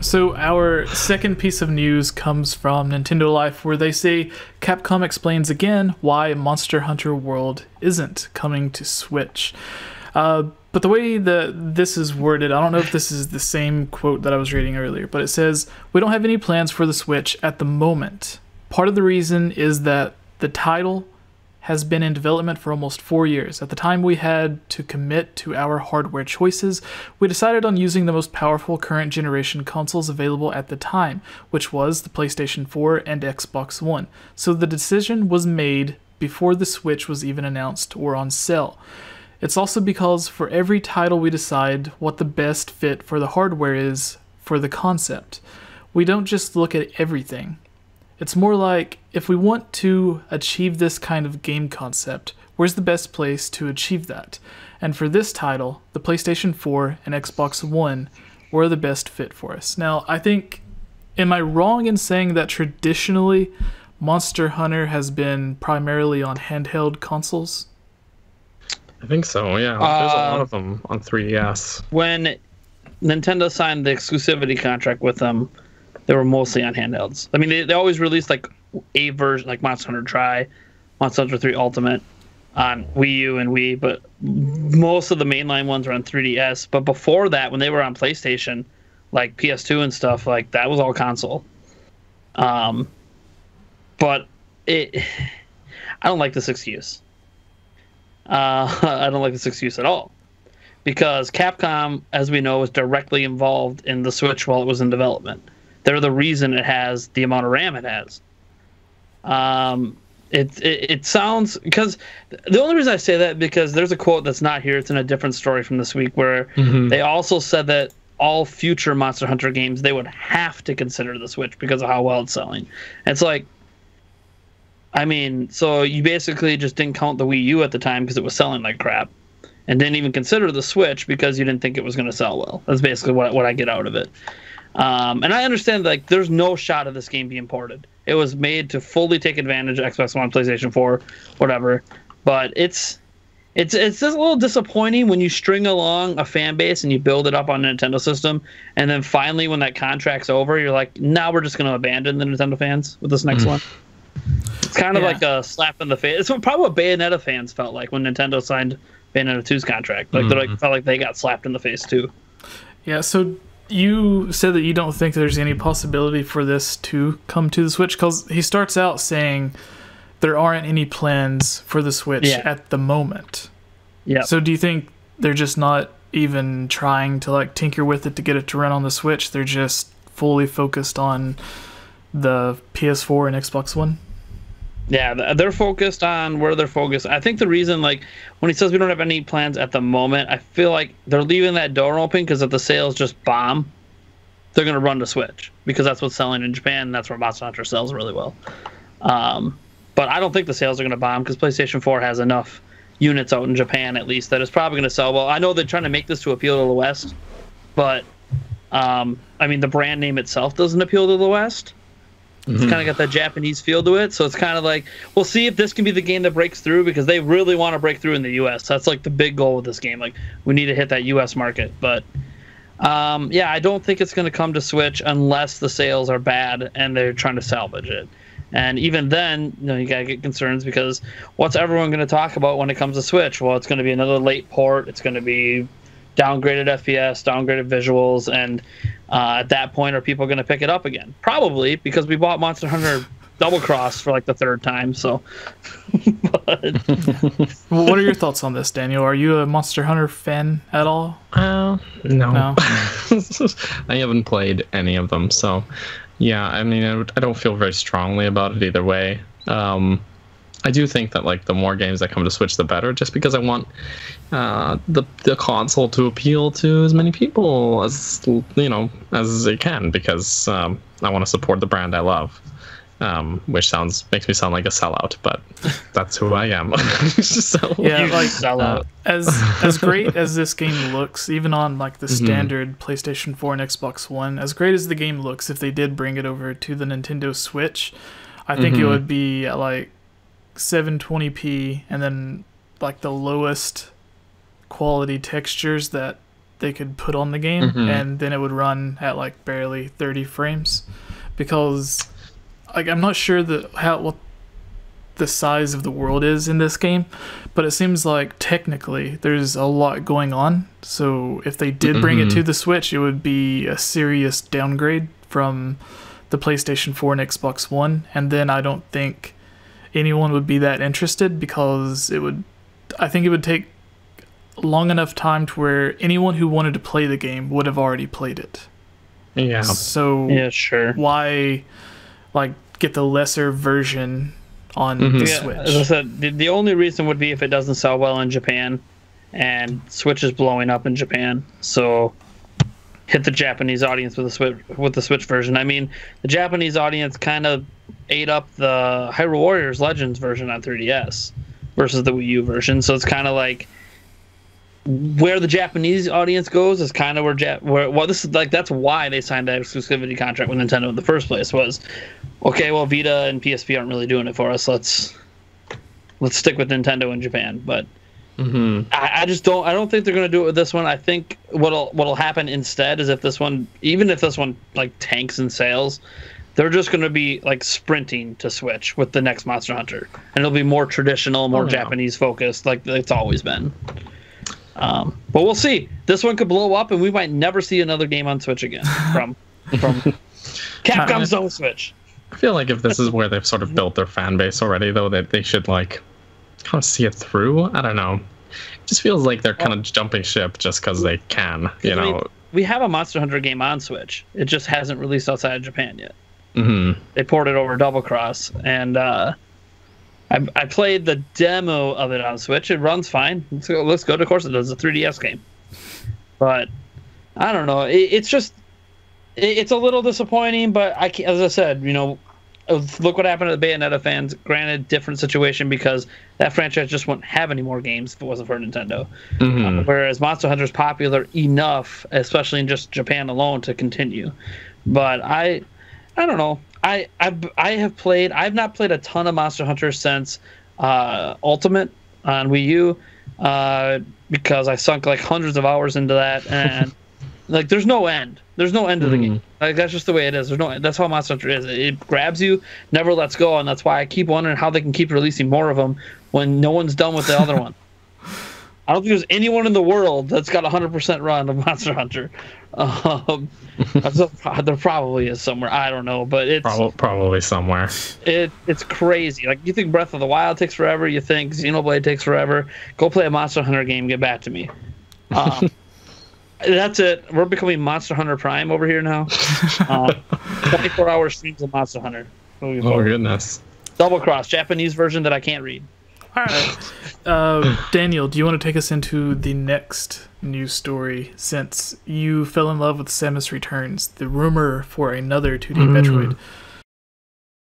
So our second piece of news comes from Nintendo Life, where they say Capcom explains again why Monster Hunter World isn't coming to Switch. But the way that this is worded, I don't know if this is the same quote that I was reading earlier, but it says, "We don't have any plans for the Switch at the moment. Part of the reason is that the title has been in development for almost 4 years. At the time we had to commit to our hardware choices, we decided on using the most powerful current generation consoles available at the time, which was the PlayStation 4 and Xbox One. So the decision was made before the Switch was even announced or on sale. It's also because for every title we decide what the best fit for the hardware is for the concept. We don't just look at everything. It's more like, if we want to achieve this kind of game concept, where's the best place to achieve that? And for this title, the PlayStation 4 and Xbox One were the best fit for us." Now, I think, am I wrong in saying that traditionally Monster Hunter has been primarily on handheld consoles? I think so, yeah. There's a lot of them on 3DS. When Nintendo signed the exclusivity contract with them, they were mostly on handhelds. I mean, they always released like a version, like Monster Hunter Tri, Monster Hunter 3 Ultimate on Wii U and Wii, but most of the mainline ones were on 3DS. But before that, when they were on PlayStation, like PS2 and stuff, like that was all console. But I don't like this excuse. I don't like this excuse at all, because Capcom, as we know, was directly involved in the Switch while it was in development. They're the reason it has the amount of RAM it has. It sounds, because the only reason I say that, because there's a quote that's not here, it's in a different story from this week, where they also said that all future Monster Hunter games, they would have to consider the Switch because of how well it's selling. It's like, I mean, so you basically just didn't count the Wii U at the time because it was selling like crap, and didn't even consider the Switch because you didn't think it was going to sell well. That's basically what I get out of it. And I understand, like, there's no shot of this game being ported. It was made to fully take advantage of Xbox One, PlayStation 4, whatever. But it's just a little disappointing when you string along a fan base and you build it up on a Nintendo system, and then finally when that contract's over, you're like, now we're just going to abandon the Nintendo fans with this next one. It's kind of like a slap in the face. It's probably what Bayonetta fans felt like when Nintendo signed Bayonetta 2's contract. Like they felt like they got slapped in the face too. Yeah, so you said that you don't think there's any possibility for this to come to the Switch, because he starts out saying there aren't any plans for the Switch at the moment. Yeah. So do you think they're just not even trying to like tinker with it to get it to run on the Switch? They're just fully focused on the PS4 and Xbox One? Yeah, they're focused on where they're focused. I think the reason, like, when he says we don't have any plans at the moment, I feel like they're leaving that door open, because if the sales just bomb, they're going to run to Switch, because that's what's selling in Japan, and that's where Monster Hunter sells really well. But I don't think the sales are going to bomb, because PlayStation 4 has enough units out in Japan, at least, that it's probably going to sell well. I know they're trying to make this to appeal to the West, but, I mean, the brand name itself doesn't appeal to the West. It's kind of got that Japanese feel to it, so it's kind of like, we'll see if this can be the game that breaks through, because they really want to break through in the U.S. That's like the big goal with this game. Like, we need to hit that U.S. market. But yeah, I don't think it's going to come to Switch unless the sales are bad and they're trying to salvage it. And even then, you know, you gotta get concerns, because what's everyone going to talk about when it comes to Switch? Well, it's going to be another late port. It's going to be downgraded FPS, downgraded visuals, and at that point, are people going to pick it up again? Probably, because we bought Monster Hunter Double Cross for like the third time. So, but... Well, what are your thoughts on this, Daniel? Are you a Monster Hunter fan at all? No. I haven't played any of them, so yeah. I mean, I don't feel very strongly about it either way. I do think that like the more games that come to Switch, the better, just because I want the console to appeal to as many people as as it can, because I want to support the brand I love, which makes me sound like a sellout, but that's who I am. So, yeah, like as great as this game looks, even on like the standard PlayStation 4 and Xbox One, as great as the game looks, if they did bring it over to the Nintendo Switch, I think it would be at like 720p, and then like the lowest quality textures that they could put on the game, and then it would run at like barely 30 frames, because like I'm not sure what the size of the world is in this game, but it seems like technically there's a lot going on. So if they did bring it to the Switch, it would be a serious downgrade from the PlayStation 4 and Xbox One, and then I don't think anyone would be that interested, because I think it would take long enough time to where anyone who wanted to play the game would have already played it. Yeah. So yeah, sure. Why like get the lesser version on the Switch? As I said, the only reason would be if it doesn't sell well in Japan, and Switch is blowing up in Japan. So hit the Japanese audience with the Switch version. I mean, the Japanese audience kind of ate up the Hyrule Warriors Legends version on 3DS versus the Wii U version. So it's kind of like where the Japanese audience goes is kind of where this is like, that's why they signed that exclusivity contract with Nintendo in the first place, was okay, well, Vita and PSP aren't really doing it for us. Let's stick with Nintendo in Japan. But I don't think they're going to do it with this one. I think what'll happen instead is if this one like tanks in sales, they're just going to be like sprinting to Switch with the next Monster Hunter, and it'll be more traditional, more Japanese focused, like it's always been. But we'll see. This one could blow up, and we might never see another game on Switch again from Capcom's own Switch. I feel like if this is where they've sort of built their fan base already, though, that they should like kind of see it through. I don't know. It just feels like they're kind of jumping ship just because they can. You know, we have a Monster Hunter game on Switch. It just hasn't released outside of Japan yet. They ported over Double Cross, and I played the demo of it on Switch. It runs fine. Looks good. Of course it does. It's a 3DS game. But I don't know. It's a little disappointing, but as I said, you know, look what happened to the Bayonetta fans. Granted, different situation, because that franchise just wouldn't have any more games if it wasn't for Nintendo. Whereas Monster Hunter is popular enough, especially in just Japan alone, to continue. But I don't know. I've not played a ton of Monster Hunter since Ultimate on Wii U, because I sunk like hundreds of hours into that, and like there's no end to the game. Like that's just the way it is. That's how Monster Hunter is. It grabs you, never lets go, and that's why I keep wondering how they can keep releasing more of them when no one's done with the other one. I don't think there's anyone in the world that's got 100% run of Monster Hunter. There probably is somewhere. I don't know, but it's probably somewhere. It's crazy. Like, you think Breath of the Wild takes forever, you think Xenoblade takes forever. Go play a Monster Hunter game. Get back to me. That's it. We're becoming Monster Hunter Prime over here now. 24-hour streams of Monster Hunter. Oh goodness. Double Cross, Japanese version that I can't read. All right. Daniel, do you want to take us into the next news story, since you fell in love with Samus Returns, the rumor for another 2D Metroid?